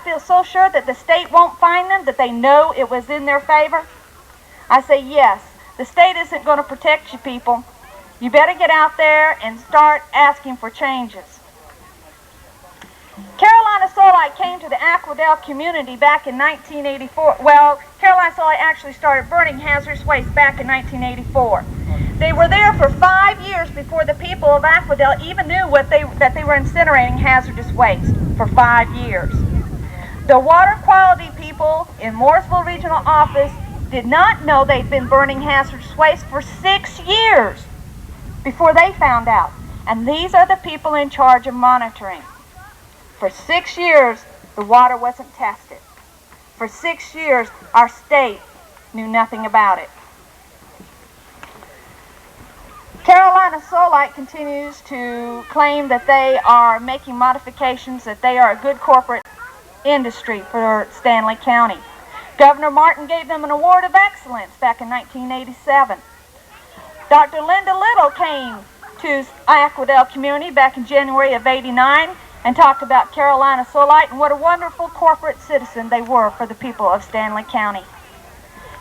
feel so sure that the state won't find them, that they know it was in their favor? I say yes. The state isn't going to protect you people. You better get out there and start asking for changes. Carolina Solite came to the Aquadale community back in 1984. Well, Carolina Solite actually started burning hazardous waste back in 1984. They were there for 5 years before the people of Aquadale even knew that they were incinerating hazardous waste. For 5 years. The water quality people in Mooresville Regional Office did not know they'd been burning hazardous waste for 6 years before they found out. And these are the people in charge of monitoring. For 6 years, the water wasn't tested. For 6 years, our state knew nothing about it. Carolina Solite continues to claim that they are making modifications, that they are a good corporate industry for Stanley County. Governor Martin gave them an award of excellence back in 1987. Dr. Linda Little came to Aquadale community back in January of '89 and talked about Carolina Solite and what a wonderful corporate citizen they were for the people of Stanley County.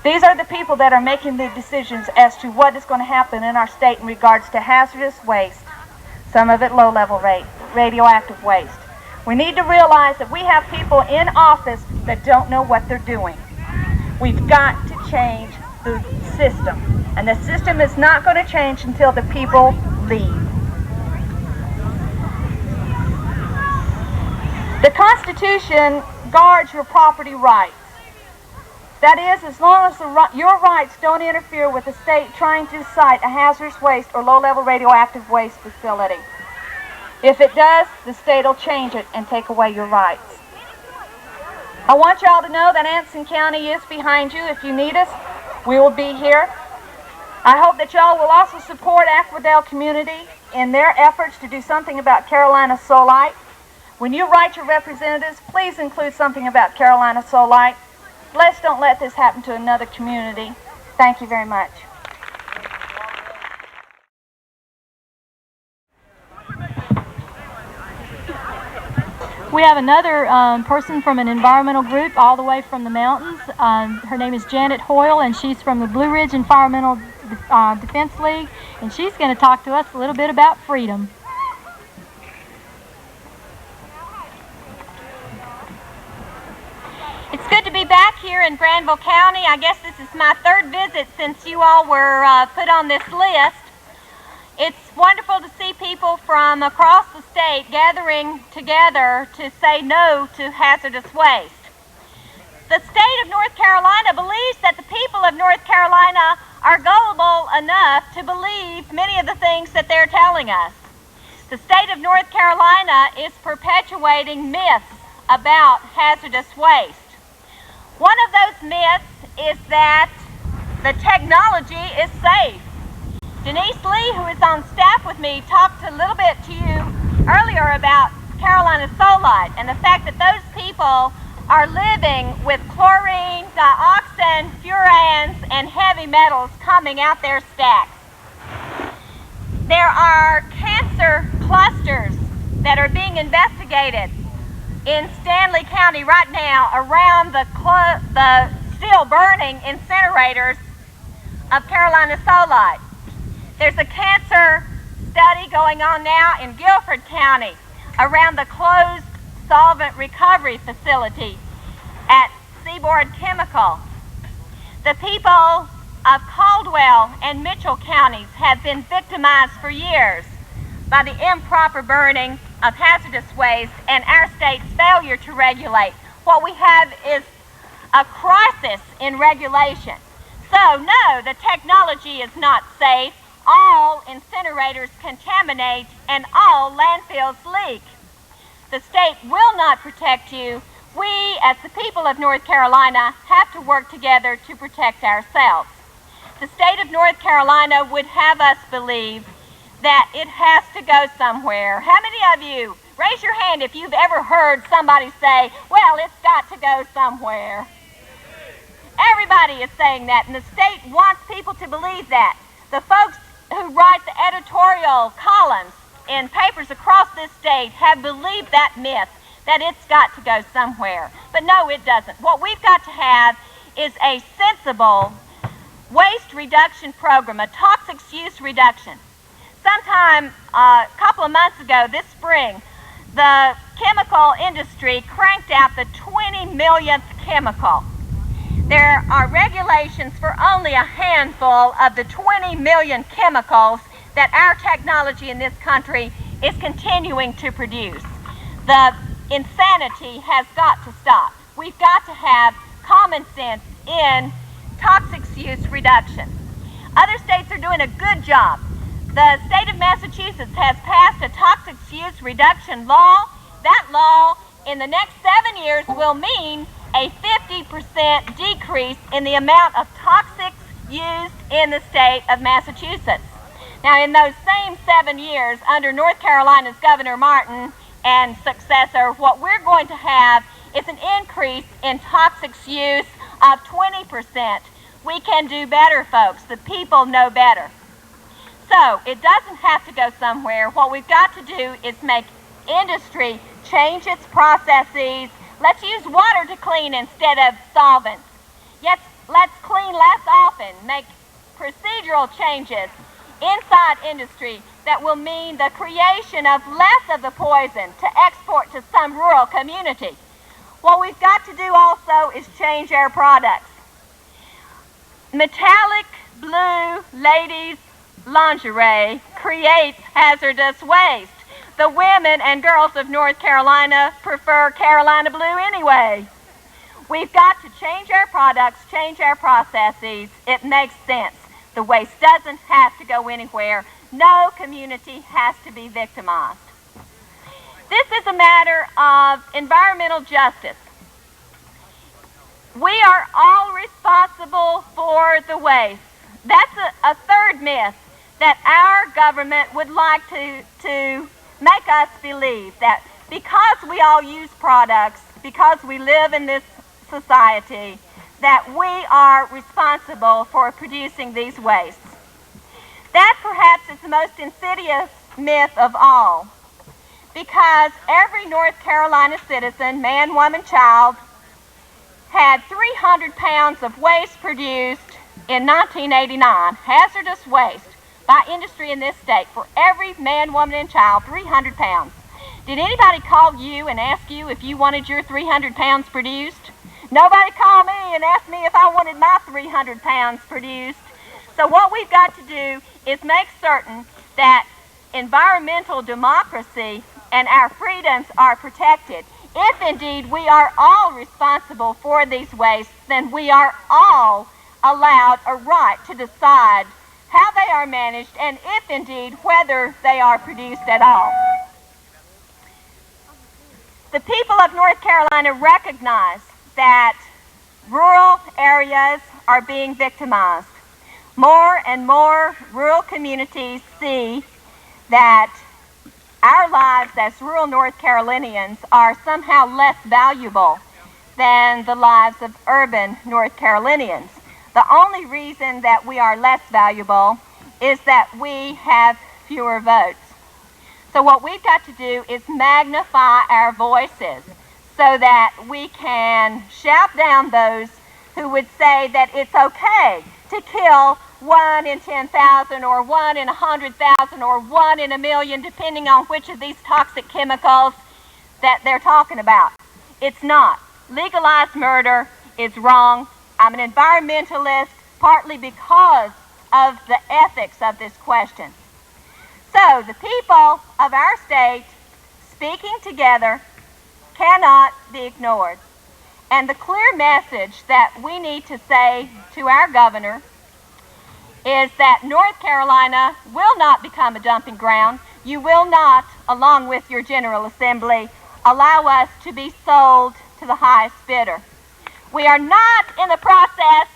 These are the people that are making the decisions as to what is going to happen in our state in regards to hazardous waste, some of it low-level radioactive waste. We need to realize that we have people in office that don't know what they're doing. We've got to change the system, and the system is not going to change until the people leave. The Constitution guards your property rights. That is, as long as your rights don't interfere with the state trying to site a hazardous waste or low-level radioactive waste facility. If it does, the state will change it and take away your rights. I want y'all to know that Anson County is behind you. If you need us, we will be here. I hope that y'all will also support Aquadale community in their efforts to do something about Carolina Solite. When you write your representatives, please include something about Carolina Solite. Let's don't let this happen to another community. Thank you very much. We have another person from an environmental group all the way from the mountains. Her name is Janet Hoyle, and she's from the Blue Ridge Environmental Defense League, and she's going to talk to us a little bit about freedom. It's good to be back here in Granville County. I guess this is my third visit since you all were put on this list. It's wonderful to see people from across the state gathering together to say no to hazardous waste. The state of North Carolina believes that the people of North Carolina are gullible enough to believe many of the things that they're telling us. The state of North Carolina is perpetuating myths about hazardous waste. One of those myths is that the technology is safe. Denise Lee, who is on staff with me, talked a little bit to you earlier about Carolina Solite and the fact that those people are living with chlorine, dioxin, furans, and heavy metals coming out their stacks. There are cancer clusters that are being investigated in Stanley County right now around the still burning incinerators of Carolina Solite. There's a cancer study going on now in Guilford County around the closed solvent recovery facility at Seaboard Chemical. The people of Caldwell and Mitchell counties have been victimized for years by the improper burning of hazardous waste and our state's failure to regulate. What we have is a crisis in regulation. So no, the technology is not safe. All incinerators contaminate and all landfills leak. The state will not protect you. We, as the people of North Carolina, have to work together to protect ourselves. The state of North Carolina would have us believe that it has to go somewhere. How many of you, raise your hand if you've ever heard somebody say, well, it's got to go somewhere. Everybody is saying that, and the state wants people to believe that. The folks who write the editorial columns in papers across this state have believed that myth. that it's got to go somewhere. But no, it doesn't. What we've got to have is a sensible waste reduction program, a toxics use reduction. Sometime a couple of months ago, this spring, the chemical industry cranked out the 20 millionth chemical. There are regulations for only a handful of the 20 million chemicals that our technology in this country is continuing to produce. The insanity has got to stop. We've got to have common sense in toxics use reduction. Other states are doing a good job. The state of Massachusetts has passed a toxics use reduction law. That law in the next 7 years will mean a 50% decrease in the amount of toxics used in the state of Massachusetts. Now, in those same 7 years, under North Carolina's Governor Martin and successor, what we're going to have is an increase in toxics use of 20%. We can do better, folks. The people know better. So, it doesn't have to go somewhere. What we've got to do is make industry change its processes. Let's use water to clean instead of solvents. Yes, let's clean less often. Make procedural changes inside industry that will mean the creation of less of the poison to export to some rural community. What we've got to do also is change our products. Metallic blue ladies' lingerie creates hazardous waste. The women and girls of North Carolina prefer Carolina blue anyway. We've got to change our products, change our processes. It makes sense. The waste doesn't have to go anywhere. No community has to be victimized. This is a matter of environmental justice. We are all responsible for the waste. That's a third myth that our government would like to make us believe, that because we all use products, because we live in this society, that we are responsible for producing these wastes. That perhaps is the most insidious myth of all, because every North Carolina citizen, man, woman, child, had 300 pounds of waste produced in 1989, hazardous waste, by industry in this state. For every man, woman, and child, 300 pounds. Did anybody call you and ask you if you wanted your 300 pounds produced? Nobody called me and asked me if I wanted my 300 pounds produced. So what we've got to do is make certain that environmental democracy and our freedoms are protected. If indeed we are all responsible for these wastes, then we are all allowed a right to decide how they are managed, and if indeed whether they are produced at all. The people of North Carolina recognize that rural areas are being victimized. More and more rural communities see that our lives as rural North Carolinians are somehow less valuable than the lives of urban North Carolinians. The only reason that we are less valuable is that we have fewer votes. So what we've got to do is magnify our voices so that we can shout down those who would say that it's okay to kill 1 in 10,000 or 1 in 100,000 or 1 in a million, depending on which of these toxic chemicals that they're talking about. It's not. Legalized murder is wrong. I'm an environmentalist partly because of the ethics of this question. So the people of our state speaking together cannot be ignored. And the clear message that we need to say to our governor is that North Carolina will not become a dumping ground. You will not, along with your General Assembly, allow us to be sold to the highest bidder. We are not in the process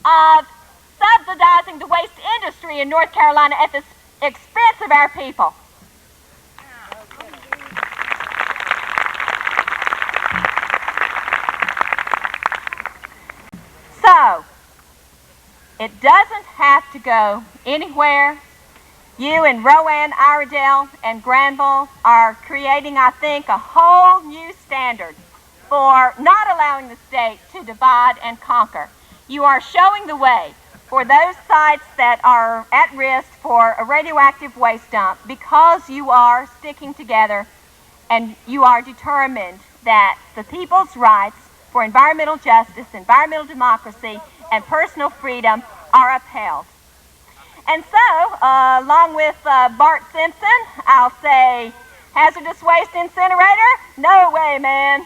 of subsidizing the waste industry in North Carolina at the expense of our people. So, it doesn't have to go anywhere. You and Rowan, Iredell, and Granville are creating, I think, a whole new standard for not allowing the state to divide and conquer. You are showing the way for those sites that are at risk for a radioactive waste dump because you are sticking together and you are determined that the people's rights for environmental justice, environmental democracy, and personal freedom are upheld. And so, along with Bart Simpson, I'll say, hazardous waste incinerator? No way, man.